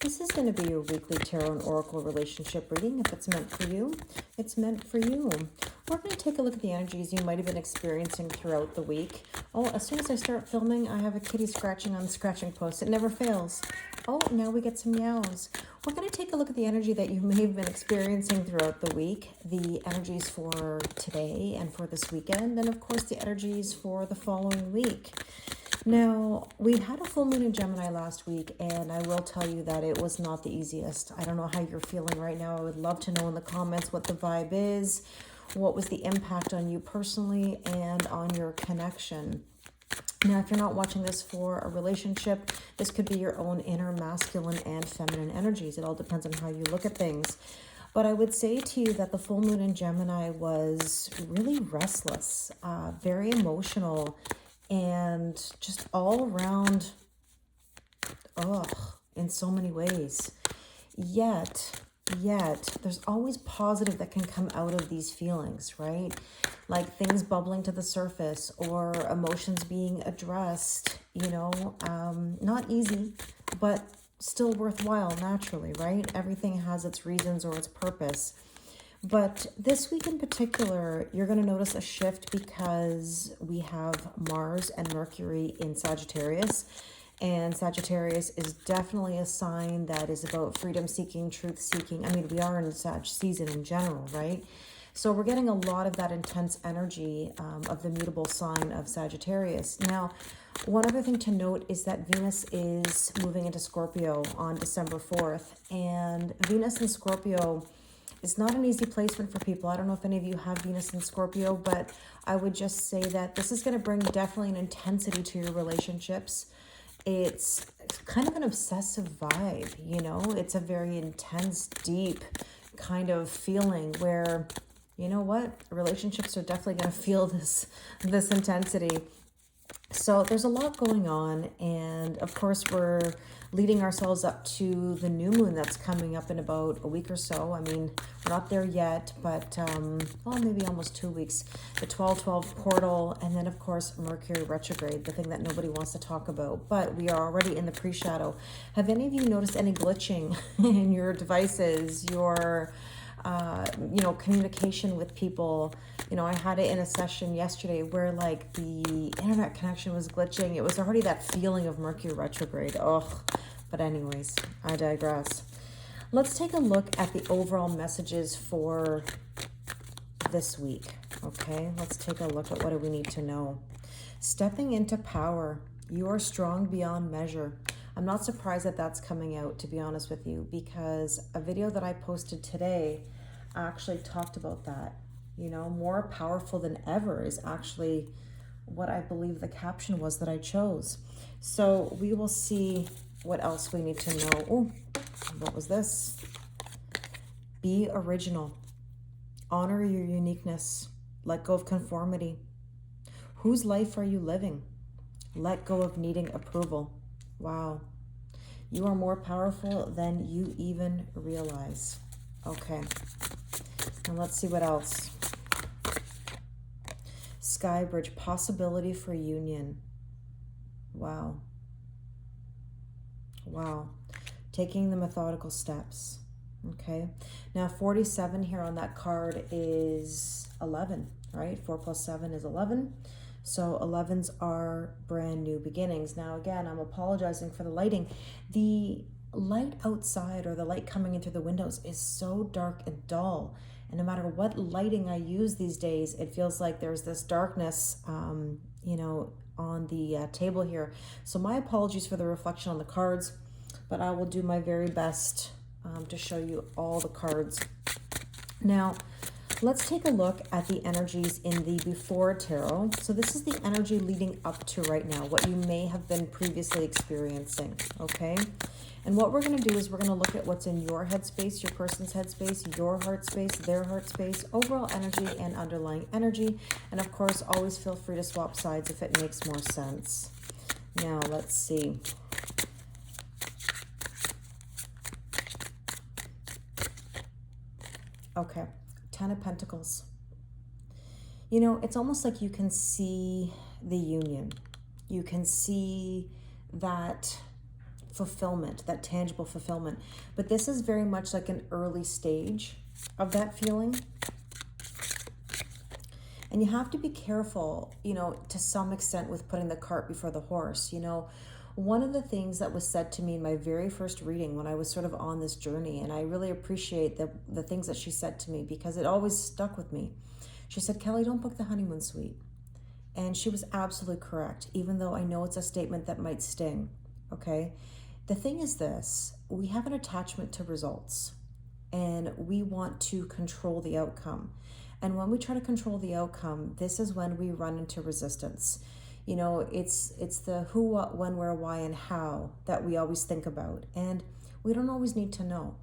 This is going to be your weekly tarot and oracle relationship reading. If it's meant for you, it's meant for you. We're going to take a look at the energies you might have been experiencing throughout the week. Oh, as soon as I start filming, I have a kitty scratching on the scratching post. It never fails. Oh, now we get some meows. We're going to take a look at the energy that you may have been experiencing throughout the week, the energies for today and for this weekend, and of course the energies for the following week. Now, we had a full moon in Gemini last week, and I will tell you that it was not the easiest. I don't know how you're feeling right now. I would love to know in the comments what the vibe is, what was the impact on you personally and on your connection. Now, if you're not watching this for a relationship, this could be your own inner masculine and feminine energies. It all depends on how you look at things. But I would say to you that the full moon in Gemini was really restless, very emotional, and just all around, in so many ways. Yet, there's always positive that can come out of these feelings, right? Like things bubbling to the surface or emotions being addressed, not easy, but still worthwhile naturally, right? Everything has its reasons or its purpose. But this week in particular, you're going to notice a shift because we have Mars and Mercury in Sagittarius. And Sagittarius is definitely a sign that is about freedom seeking, truth seeking. I mean, we are in Sag season in general, right? So we're getting a lot of that intense energy of the mutable sign of Sagittarius. Now, one other thing to note is that Venus is moving into Scorpio on December 4th. And Venus in Scorpio, it's not an easy placement for people. I don't know if any of you have Venus in Scorpio, but I would just say that this is going to bring definitely an intensity to your relationships. It's kind of an obsessive vibe, It's a very intense, deep kind of feeling where, you know what? Relationships are definitely going to feel this intensity. So there's a lot going on, and of course we're leading ourselves up to the new moon that's coming up in about a week or so. I mean, we're not there yet, but maybe almost 2 weeks. The 12/12 portal, and then of course Mercury retrograde, the thing that nobody wants to talk about, but we are already in the pre-shadow. Have any of you noticed any glitching in your devices, your communication with people? I had it in a session yesterday where like the internet connection was glitching. It was already that feeling of Mercury retrograde. But anyways, I digress. Let's take a look at the overall messages for this week. Okay, let's take a look at what do we need to know. Stepping into power. You are strong beyond measure. I'm not surprised that that's coming out, to be honest with you, because a video that I posted today actually talked about that. More powerful than ever is actually what I believe the caption was that I chose. So we will see what else we need to know. Oh, what was this? Be original. Honor your uniqueness. Let go of conformity. Whose life are you living? Let go of needing approval. Wow. You are more powerful than you even realize. Okay. Now let's see what else. Skybridge, possibility for union. Wow. Taking the methodical steps. Okay. Now 47 here on that card is 11, right? 4 plus 7 is 11. So 11s are brand new beginnings. Now, again, I'm apologizing for the lighting. The light outside, or the light coming in through the windows, is so dark and dull. And no matter what lighting I use these days, it feels like there's this darkness, on the table here. So my apologies for the reflection on the cards, but I will do my very best to show you all the cards. Now, let's take a look at the energies in the before tarot. So this is the energy leading up to right now, what you may have been previously experiencing, okay? And what we're going to do is we're going to look at what's in your headspace, your person's headspace, your heart space, their heart space, overall energy and underlying energy. And of course, always feel free to swap sides if it makes more sense. Now, let's see. Okay, 10 of Pentacles. It's almost like you can see the union. You can see that fulfillment, that tangible fulfillment. But this is very much like an early stage of that feeling. And you have to be careful, to some extent with putting the cart before the horse. One of the things that was said to me in my very first reading when I was sort of on this journey, and I really appreciate the things that she said to me because it always stuck with me. She said, Kelly, don't book the honeymoon suite. And she was absolutely correct, even though I know it's a statement that might sting, okay? The thing is this, we have an attachment to results and we want to control the outcome. And when we try to control the outcome, this is when we run into resistance. It's the who, what, when, where, why, and how that we always think about. And we don't always need to know,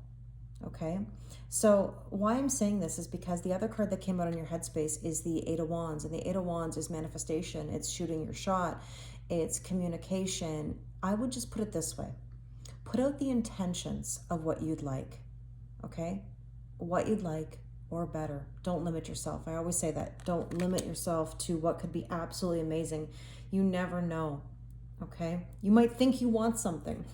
okay? So why I'm saying this is because the other card that came out on your headspace is the Eight of Wands. And the Eight of Wands is manifestation. It's shooting your shot. It's communication. I would just put it this way. Put out the intentions of what you'd like, okay? What you'd like or better. Don't limit yourself. I always say that. Don't limit yourself to what could be absolutely amazing. You never know, okay? You might think you want something,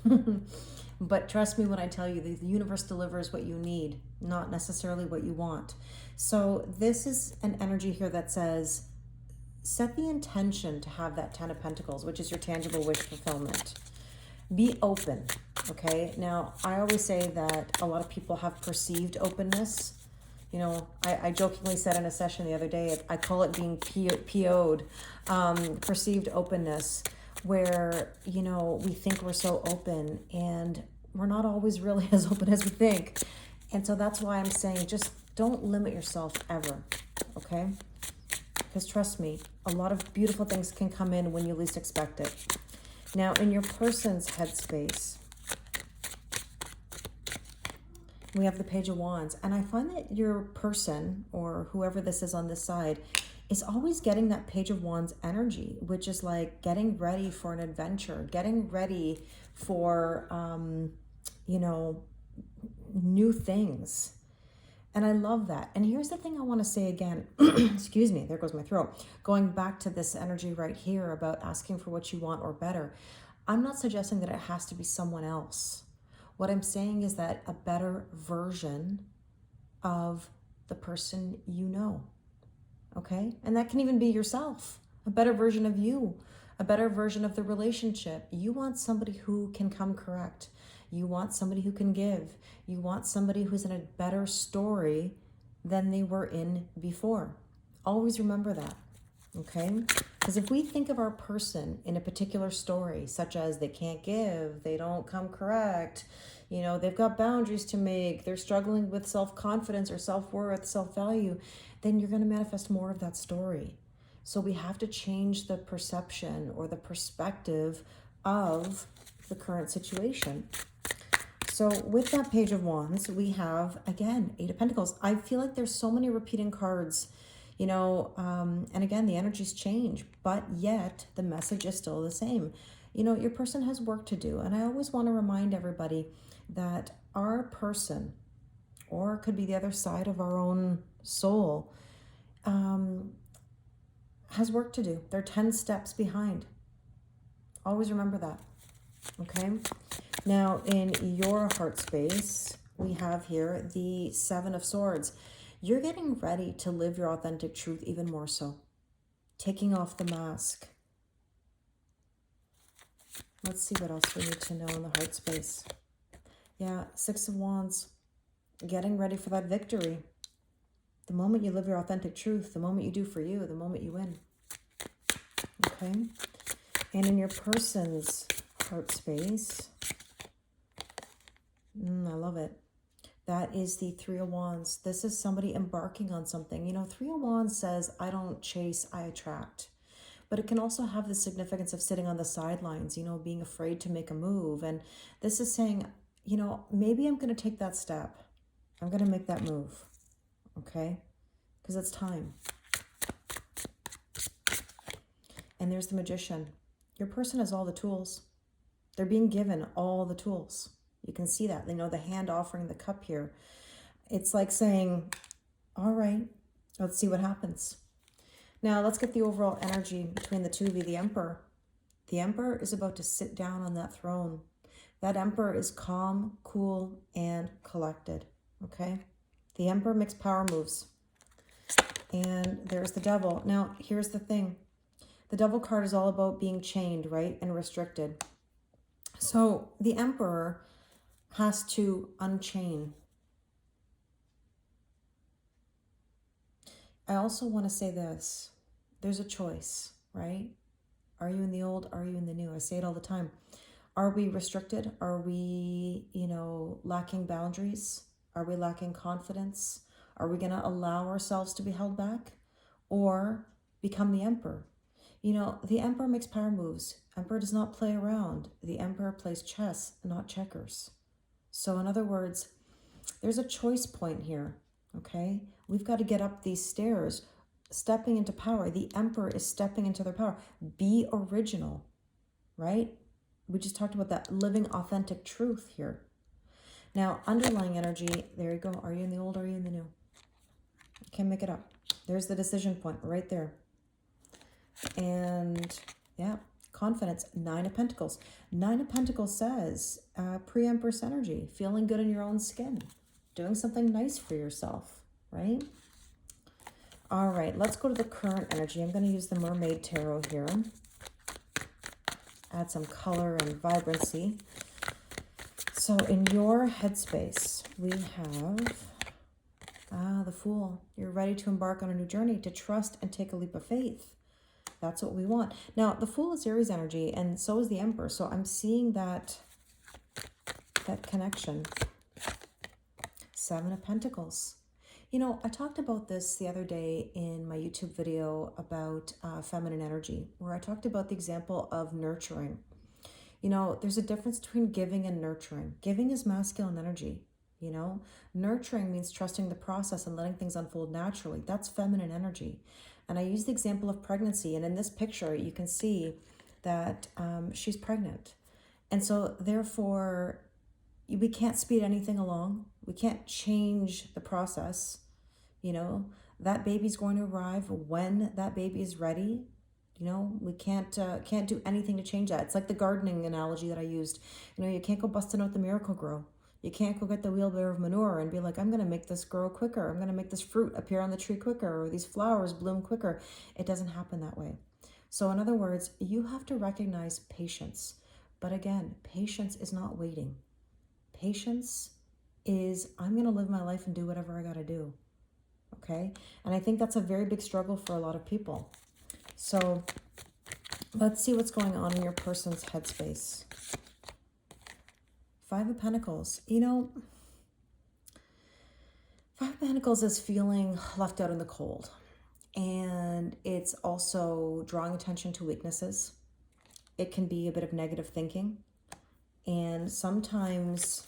but trust me when I tell you, the universe delivers what you need, not necessarily what you want. So this is an energy here that says, set the intention to have that 10 of Pentacles, which is your tangible wish fulfillment. Be open, okay? Now, I always say that a lot of people have perceived openness. I jokingly said in a session the other day, I call it being PO'd, perceived openness, where, we think we're so open and we're not always really as open as we think. And so that's why I'm saying just don't limit yourself ever, okay? Because trust me, a lot of beautiful things can come in when you least expect it. Now, in your person's headspace, we have the Page of Wands. And I find that your person, or whoever this is on this side, is always getting that Page of Wands energy, which is like getting ready for an adventure, getting ready for, new things. And I love that. And here's the thing I want to say again. Excuse me, there goes my throat. Going back to this energy right here about asking for what you want or better. I'm not suggesting that it has to be someone else. What I'm saying is that a better version of the person you know, okay? And that can even be yourself, a better version of you, a better version of the relationship. You want somebody who can come correct. You want somebody who can give. You want somebody who's in a better story than they were in before. Always remember that, okay? Because if we think of our person in a particular story, such as they can't give, they don't come correct, they've got boundaries to make, they're struggling with self-confidence or self-worth, self-value, then you're going to manifest more of that story. So we have to change the perception or the perspective of the current situation. So with that Page of Wands, we have, again, Eight of Pentacles. I feel like there's so many repeating cards, and again, the energies change, but yet the message is still the same. Your person has work to do. And I always want to remind everybody that our person, or it could be the other side of our own soul, has work to do. They're 10 steps behind. Always remember that, okay? Now, in your heart space, we have here the Seven of Swords. You're getting ready to live your authentic truth even more so. Taking off the mask. Let's see what else we need to know in the heart space. Yeah, Six of Wands. Getting ready for that victory. The moment you live your authentic truth, the moment you do for you, the moment you win. Okay? And in your person's heart space, I love it. That is the Three of Wands. This is somebody embarking on something. Three of Wands says, I don't chase, I attract. But it can also have the significance of sitting on the sidelines, being afraid to make a move. And this is saying, maybe I'm going to take that step. I'm going to make that move. Okay? Because it's time. And there's the Magician. Your person has all the tools. They're being given all the tools. You can see that. The hand offering the cup here. It's like saying, all right, let's see what happens. Now, let's get the overall energy between the two of you. The Emperor. The Emperor is about to sit down on that throne. That Emperor is calm, cool, and collected, okay? The Emperor makes power moves. And there's the Devil. Now, here's the thing. The Devil card is all about being chained, right? And restricted. So the Emperor has to unchain. I also want to say this. There's a choice, right? Are you in the old? Are you in the new? I say it all the time. Are we restricted? Are we, lacking boundaries? Are we lacking confidence? Are we going to allow ourselves to be held back? Or become the Emperor? The Emperor makes power moves. Emperor does not play around. The Emperor plays chess, not checkers. So in other words, there's a choice point here, okay? We've got to get up these stairs, stepping into power. The Emperor is stepping into their power. Be original, right? We just talked about that living authentic truth here. Now, underlying energy, there you go. Are you in the old? Are you in the new? Can't make it up. There's the decision point right there. And yeah, confidence, 9 of Pentacles. 9 of Pentacles says pre-Empress energy, feeling good in your own skin, doing something nice for yourself, right? All right, let's go to the current energy. I'm going to use the Mermaid Tarot here. Add some color and vibrancy. So in your headspace, we have the Fool. You're ready to embark on a new journey, to trust and take a leap of faith. That's what we want. Now, the Fool is Aries energy, and so is the Emperor. So I'm seeing that connection. 7 of Pentacles. I talked about this the other day in my YouTube video about feminine energy, where I talked about the example of nurturing. There's a difference between giving and nurturing. Giving is masculine energy. Nurturing means trusting the process and letting things unfold naturally. That's feminine energy. And I use the example of pregnancy. And in this picture, you can see that she's pregnant. And so therefore, we can't speed anything along. We can't change the process. That baby's going to arrive when that baby is ready. We can't do anything to change that. It's like the gardening analogy that I used. You can't go busting out the Miracle-Gro. You can't go get the wheelbarrow of manure and be like, I'm going to make this grow quicker. I'm going to make this fruit appear on the tree quicker, or these flowers bloom quicker. It doesn't happen that way. So in other words, you have to recognize patience. But again, patience is not waiting. Patience is, I'm going to live my life and do whatever I got to do. Okay? And I think that's a very big struggle for a lot of people. So let's see what's going on in your person's headspace. 5 of Pentacles. 5 of Pentacles is feeling left out in the cold. And it's also drawing attention to weaknesses. It can be a bit of negative thinking. And sometimes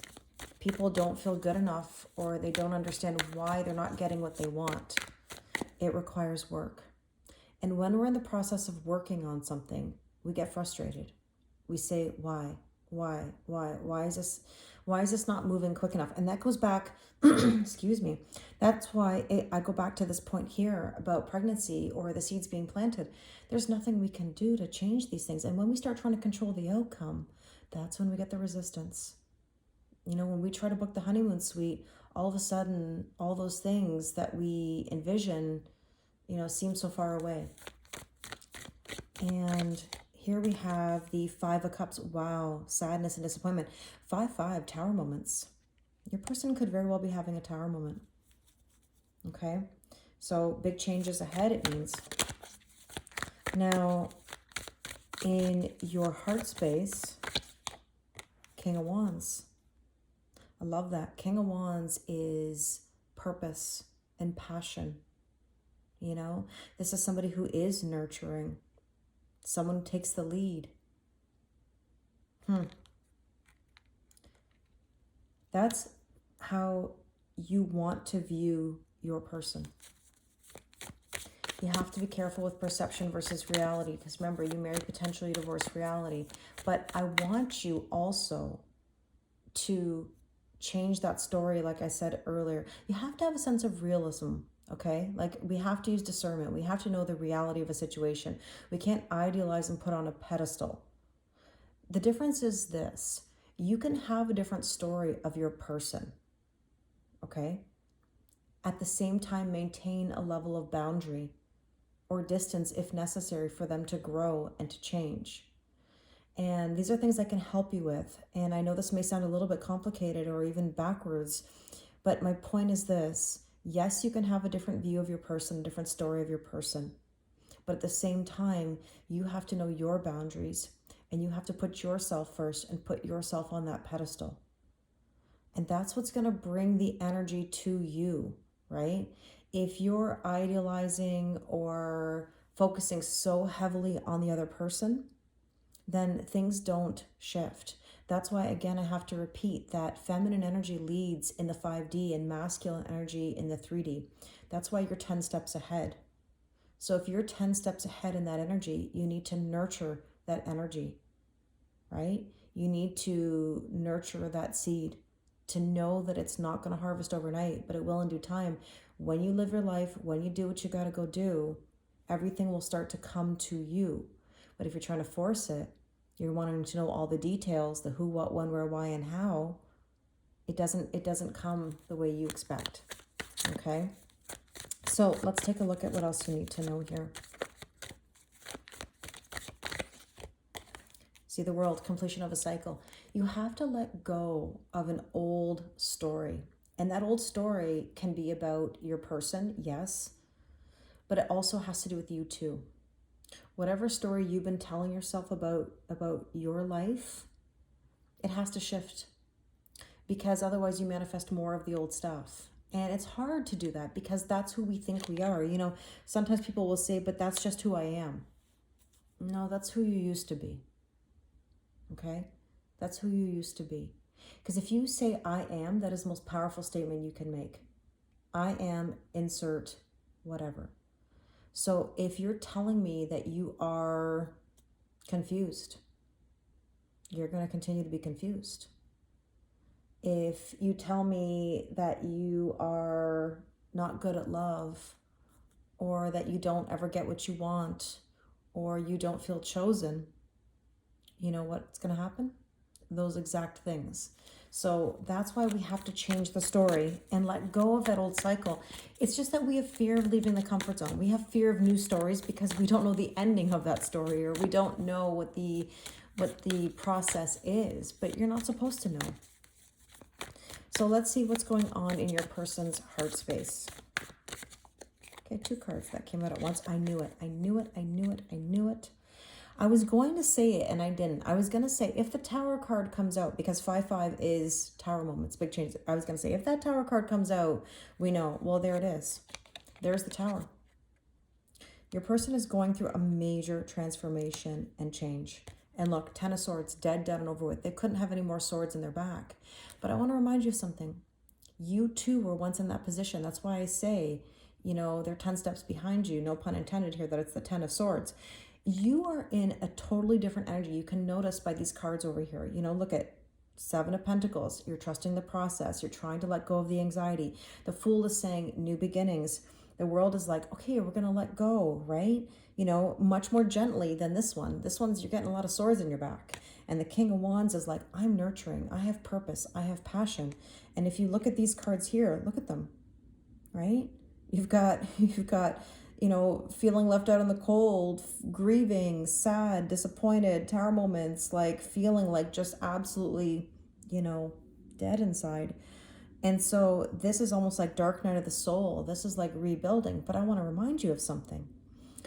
people don't feel good enough, or they don't understand why they're not getting what they want. It requires work. And when we're in the process of working on something, we get frustrated. We say, why is this not moving quick enough? And that goes back, excuse me. That's why I go back to this point here about pregnancy or the seeds being planted. There's nothing we can do to change these things. And when we start trying to control the outcome, that's when we get the resistance. When we try to book the honeymoon suite, all of a sudden, all those things that we envision, seem so far away. And here we have the 5 of Cups. Wow, sadness and disappointment. 5-5, tower moments. Your person could very well be having a tower moment. Okay, so big changes ahead, it means. Now, in your heart space, King of Wands. I love that. King of Wands is purpose and passion. This is somebody who is nurturing. Someone who takes the lead. That's how you want to view your person. You have to be careful with perception versus reality, because remember, you marry potentially divorce reality. But I want you also to change that story, like I said earlier. You have to have a sense of realism. Okay, like we have to use discernment. We have to know the reality of a situation. We can't idealize and put on a pedestal. The difference is this. you can have a different story of your person, okay? At the same time, maintain a level of boundary or distance if necessary for them to grow and to change. And these are things I can help you with. And I know this may sound a little bit complicated or even backwards, but my point is this. Yes, you can have a different view of your person, a different story of your person. But at the same time, you have to know your boundaries and you have to put yourself first and put yourself on that pedestal. And that's what's going to bring the energy to you, right? If you're idealizing or focusing so heavily on the other person, then things don't shift. That's why, again, I have to repeat that feminine energy leads in the 5D and masculine energy in the 3D. That's why you're 10 steps ahead. So if you're 10 steps ahead in that energy, you need to nurture that energy, right? You need to nurture that seed to know that it's not going to harvest overnight, but it will in due time. When you live your life, when you do what you got to go do, everything will start to come to you. But if you're trying to force it, you're wanting to know all the details, the who, what, when, where, why, and how, it doesn't come the way you expect, okay? So let's take a look at what else you need to know here. See the world, completion of a cycle. You have to let go of an old story. And that old story can be about your person, yes, but it also has to do with you too. Whatever story you've been telling yourself about your life, it has to shift, because otherwise you manifest more of the old stuff. And it's hard to do that because that's who we think we are. You know, sometimes people will say, but that's just who I am. No, that's who you used to be. Okay? That's who you used to be. Because if you say I am, that is the most powerful statement you can make. I am, insert whatever. So if you're telling me that you are confused, you're going to continue to be confused. If you tell me that you are not good at love, or that you don't ever get what you want, or you don't feel chosen, you know what's going to happen? Those exact things. So that's why we have to change the story and let go of that old cycle. It's just that we have fear of leaving the comfort zone. We have fear of new stories because we don't know the ending of that story, or we don't know what the process is, but you're not supposed to know. So let's see what's going on in your person's heart space. Okay, 2 cards that came out at once. I knew it. I knew it. I knew it. I knew it. I was going to say it and I didn't. I was going to say if the Tower card comes out, because 5-5 is Tower moments, big change. I was going to say if that Tower card comes out, we know. Well, there it is. There's the Tower. Your person is going through a major transformation and change. And look, 10 of Swords, dead, done, and over with. They couldn't have any more swords in their back. But I want to remind you of something. You too were once in that position. That's why I say, you know, they're 10 steps behind you. No pun intended here that it's the 10 of Swords. You are in a totally different energy. You can notice by these cards over here. You know, look at 7 of Pentacles. You're trusting the process. You're trying to let go of the anxiety. The Fool is saying new beginnings. The world is like, okay, we're going to let go, right? You know, much more gently than this one. This one's, you're getting a lot of swords in your back. And the King of Wands is like, I'm nurturing. I have purpose. I have passion. And if you look at these cards here, look at them, right? You've got, you know, feeling left out in the cold, grieving, sad, disappointed, Tower moments, like feeling like just absolutely, you know, dead inside. And so this is almost like dark night of the soul. This is like rebuilding. But I want to remind you of something,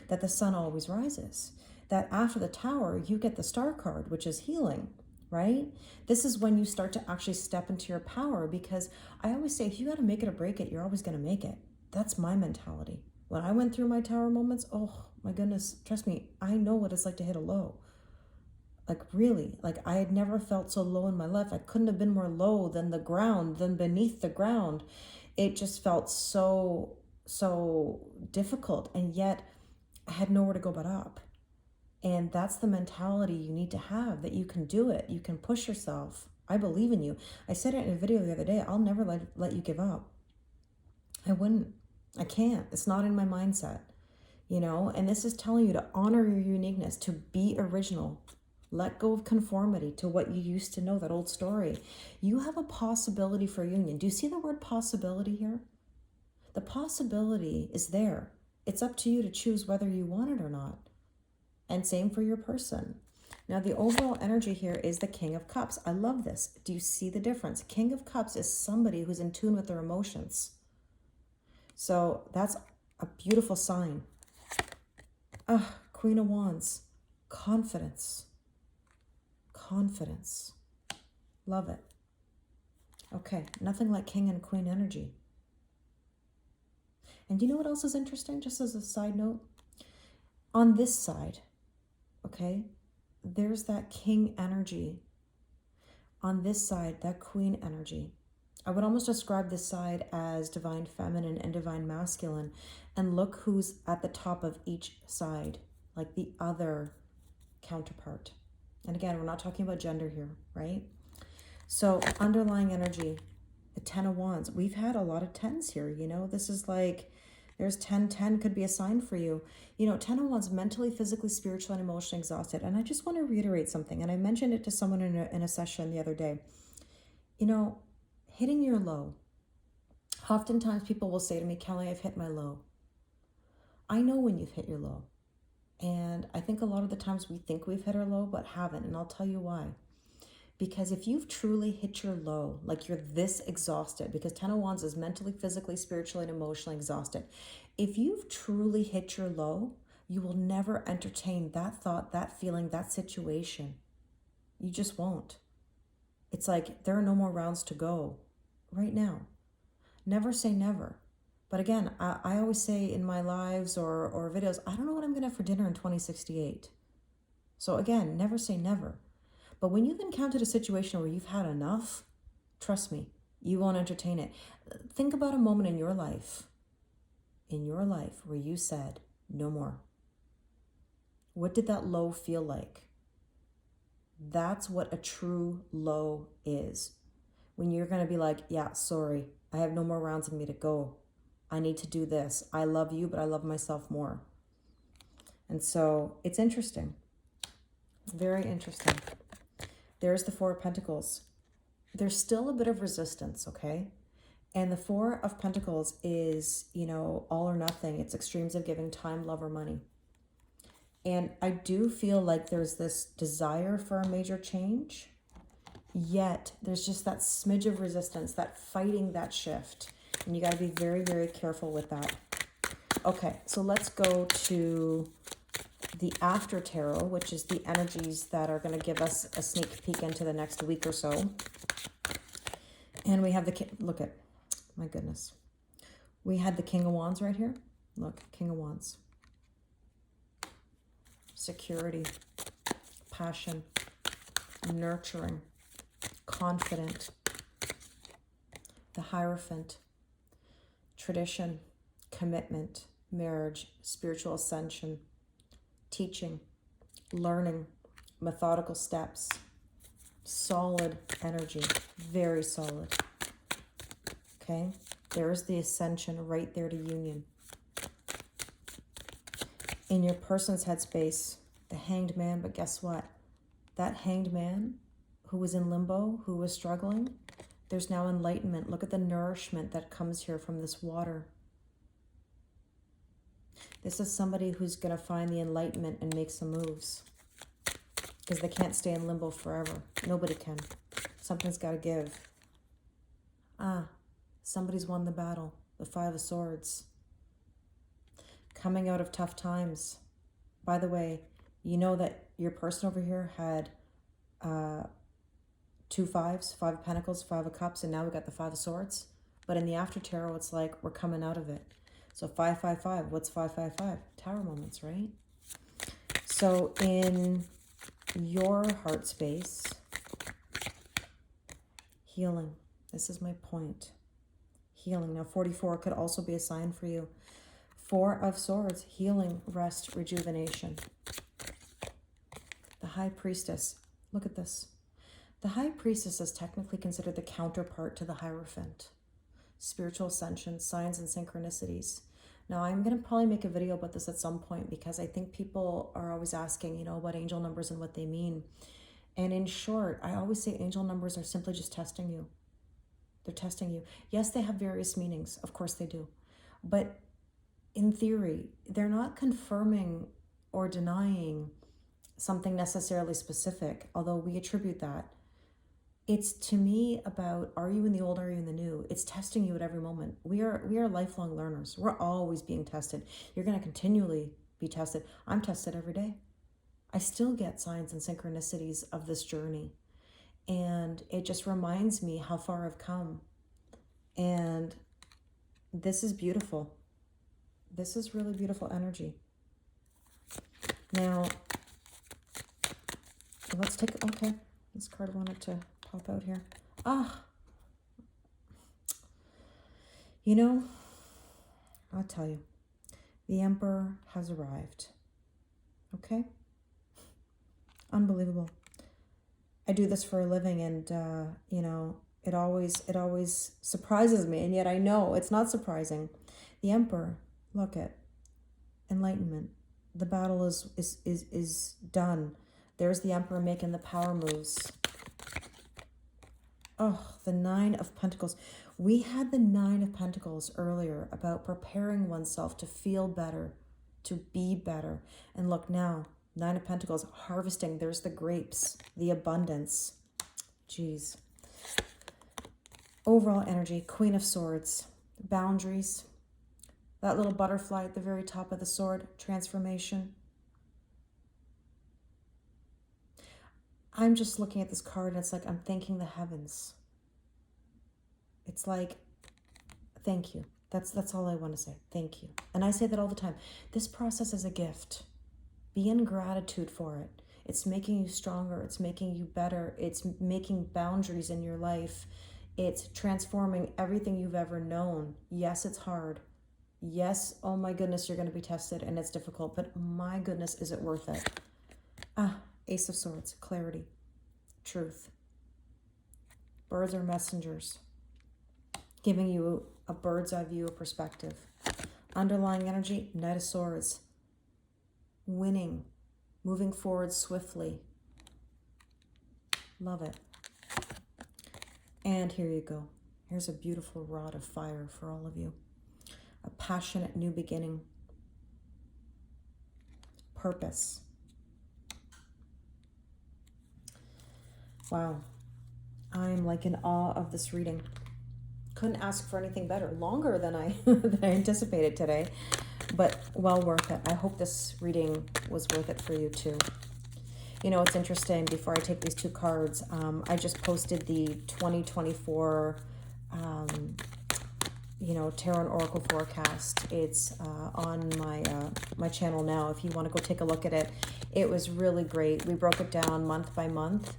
that the sun always rises. That after the Tower, you get the Star card, which is healing, right? This is when you start to actually step into your power, because I always say, if you got to make it or break it, you're always going to make it. That's my mentality. When I went through my Tower moments, oh my goodness, trust me, I know what it's like to hit a low. Like really, like I had never felt so low in my life. I couldn't have been more low than the ground, than beneath the ground. It just felt so difficult. And yet I had nowhere to go but up. And that's the mentality you need to have, that you can do it. You can push yourself. I believe in you. I said it in a video the other day. I'll never let you give up. I wouldn't. I can't. It's not in my mindset. You know, and this is telling you to honor your uniqueness, to be original. Let go of conformity to what you used to know, that old story. You have a possibility for union. Do you see the word possibility here? The possibility is there. It's up to you to choose whether you want it or not. And same for your person. Now, the overall energy here is the King of Cups. I love this. Do you see the difference? King of Cups is somebody who's in tune with their emotions. So that's a beautiful sign. Queen of Wands. Confidence. Confidence. Love it. Okay, nothing like King and Queen energy. And you know what else is interesting? Just as a side note, on this side, okay, there's that King energy. On this side, that Queen energy. I would almost describe this side as divine feminine and divine masculine. And look who's at the top of each side, like the other counterpart. And again, we're not talking about gender here, right? So underlying energy, the 10 of Wands. We've had a lot of 10s here, you know. This is like, there's 10, 10 could be a sign for you. You know, 10 of Wands, mentally, physically, spiritually, and emotionally exhausted. And I just want to reiterate something. And I mentioned it to someone in a session the other day. You know, hitting your low. Oftentimes people will say to me, Kelly, I've hit my low. I know when you've hit your low. And I think a lot of the times we think we've hit our low, but haven't. And I'll tell you why. Because if you've truly hit your low, like you're this exhausted, because 10 of Wands is mentally, physically, spiritually, and emotionally exhausted. If you've truly hit your low, you will never entertain that thought, that feeling, that situation. You just won't. It's like there are no more rounds to go right now. Never say never. But again, I always say in my lives or videos, I don't know what I'm going to have for dinner in 2068. So again, never say never. But when you've encountered a situation where you've had enough, trust me, you won't entertain it. Think about a moment in your life where you said, no more. What did that low feel like? That's what a true low is. When you're going to be like, yeah, sorry, I have no more rounds in me to go. I need to do this. I love you, but I love myself more. And so it's interesting. Very interesting. There's the Four of Pentacles. There's still a bit of resistance, okay? And the Four of Pentacles is, you know, all or nothing. It's extremes of giving time, love, or money. And I do feel like there's this desire for a major change, yet there's just that smidge of resistance, that fighting that shift. And you got to be very, very careful with that. Okay, so let's go to the after tarot, which is the energies that are going to give us a sneak peek into the next week or so. And we have the, look at, my goodness. We had the King of Wands right here. Look, King of Wands. Security, passion, nurturing, confident. The Hierophant, tradition, commitment, marriage, spiritual ascension, teaching, learning, methodical steps, solid energy, very solid. Okay, there's the ascension right there to union. In your person's headspace, the Hanged Man, but guess what? That Hanged Man who was in limbo, who was struggling, there's now enlightenment. Look at the nourishment that comes here from this water. This is somebody who's going to find the enlightenment and make some moves. Because they can't stay in limbo forever. Nobody can. Something's got to give. Somebody's won the battle. The Five of Swords. Coming out of tough times. By the way, you know that your person over here had 2 fives, 5 of Pentacles, 5 of Cups, and now we got the 5 of Swords. But in the after tarot, it's like we're coming out of it. So 5, 5, 5. What's 5, 5, 5? Tower moments, right? So in your heart space, healing. This is my point. Healing. Now 44 could also be a sign for you. 4 of Swords, healing, rest, rejuvenation. The High Priestess. Look at this. The High Priestess is technically considered the counterpart to the Hierophant. Spiritual ascension, signs and synchronicities. Now, I'm going to probably make a video about this at some point because I think people are always asking, about angel numbers and what they mean. And in short, I always say angel numbers are simply just testing you. They're testing you. Yes, they have various meanings. Of course they do. But in theory, they're not confirming or denying something necessarily specific, although we attribute that. It's, to me, about, are you in the old, are you in the new? It's testing you at every moment. We are lifelong learners. We're always being tested. You're going to continually be tested. I'm tested every day. I still get signs and synchronicities of this journey. And it just reminds me how far I've come. And this is beautiful. This is really beautiful energy. Now, let's take, okay, this card wanted to pop out here. I'll tell you, the Emperor has arrived. Okay? Unbelievable. I do this for a living, and it always surprises me, and yet I know it's not surprising. The Emperor, look at enlightenment. The battle is done. There's the Emperor making the power moves. Oh, the Nine of Pentacles. We had the Nine of Pentacles earlier about preparing oneself to feel better, to be better. And look now, Nine of Pentacles, harvesting. There's the grapes, the abundance. Jeez. Overall energy, Queen of Swords, boundaries. That little butterfly at the very top of the sword, transformation. I'm just looking at this card and it's like I'm thanking the heavens. It's like, thank you. That's all I want to say. Thank you. And I say that all the time. This process is a gift. Be in gratitude for it. It's making you stronger. It's making you better. It's making boundaries in your life. It's transforming everything you've ever known. Yes, it's hard. Yes, oh my goodness, you're going to be tested and it's difficult, but my goodness, is it worth it? Ace of Swords, clarity, truth. Birds are messengers, giving you a bird's eye view of perspective. Underlying energy, Knight of Swords, winning, moving forward swiftly. Love it. And here you go. Here's a beautiful rod of fire for all of you. A passionate new beginning. Purpose. Wow. I'm like in awe of this reading. Couldn't ask for anything better. Longer than I anticipated today, but well worth it. I hope this reading was worth it for you too. It's interesting, before I take these two cards, I just posted the 2024 Tarot and Oracle forecast. It's on my channel now if you want to go take a look at it. It was really great. We broke it down month by month,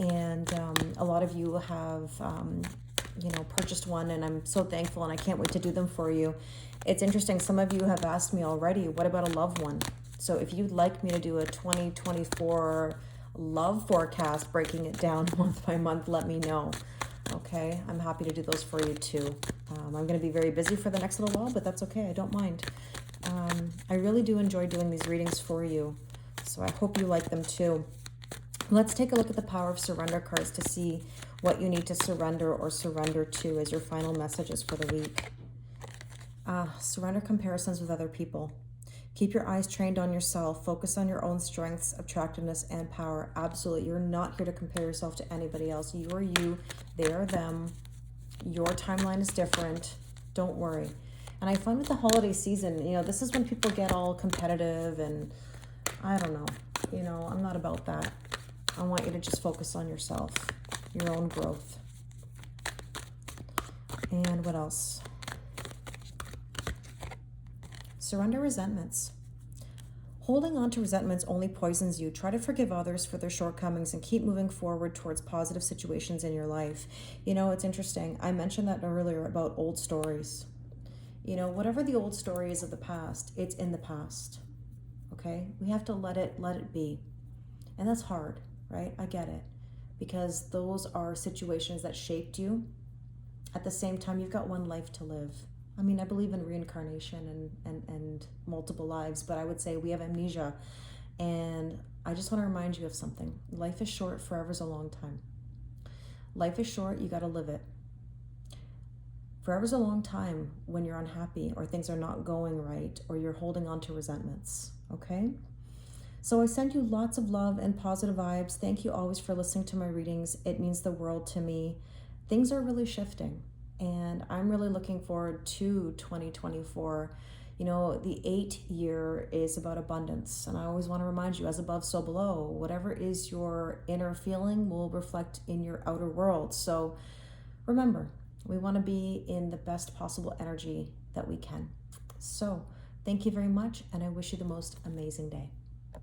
and a lot of you have purchased one, and I'm so thankful, and I can't wait to do them for you. It's interesting, some of you have asked me already, what about a loved one? So if you'd like me to do a 2024 love forecast, breaking it down month by month, let me know. Okay, I'm happy to do those for you too. I'm going to be very busy for the next little while, but that's okay. I don't mind. I really do enjoy doing these readings for you, so I hope you like them too. Let's take a look at the Power of Surrender cards to see what you need to surrender or surrender to as your final messages for the week. Surrender comparisons with other people. Keep your eyes trained on yourself. Focus on your own strengths, attractiveness, and power. Absolutely. You're not here to compare yourself to anybody else. You are you. They are them. Your timeline is different. Don't worry. And I find with the holiday season, this is when people get all competitive, and I don't know. I'm not about that. I want you to just focus on yourself, your own growth. And what else? Surrender resentments. Holding on to resentments only poisons you. Try to forgive others for their shortcomings and keep moving forward towards positive situations in your life. It's interesting. I mentioned that earlier about old stories. Whatever the old story is of the past, it's in the past. Okay? We have to let it be. And that's hard, right? I get it. Because those are situations that shaped you. At the same time, you've got one life to live. I mean, I believe in reincarnation and multiple lives, but I would say we have amnesia. And I just want to remind you of something. Life is short, forever's a long time. Life is short, you got to live it. Forever's a long time when you're unhappy or things are not going right or you're holding on to resentments, okay? So I send you lots of love and positive vibes. Thank you always for listening to my readings. It means the world to me. Things are really shifting, and I'm really looking forward to 2024. You know, the 8 year is about abundance, and I always want to remind you, as above, so below. Whatever is your inner feeling will reflect in your outer world. So remember, we want to be in the best possible energy that we can. So thank you very much, and I wish you the most amazing day.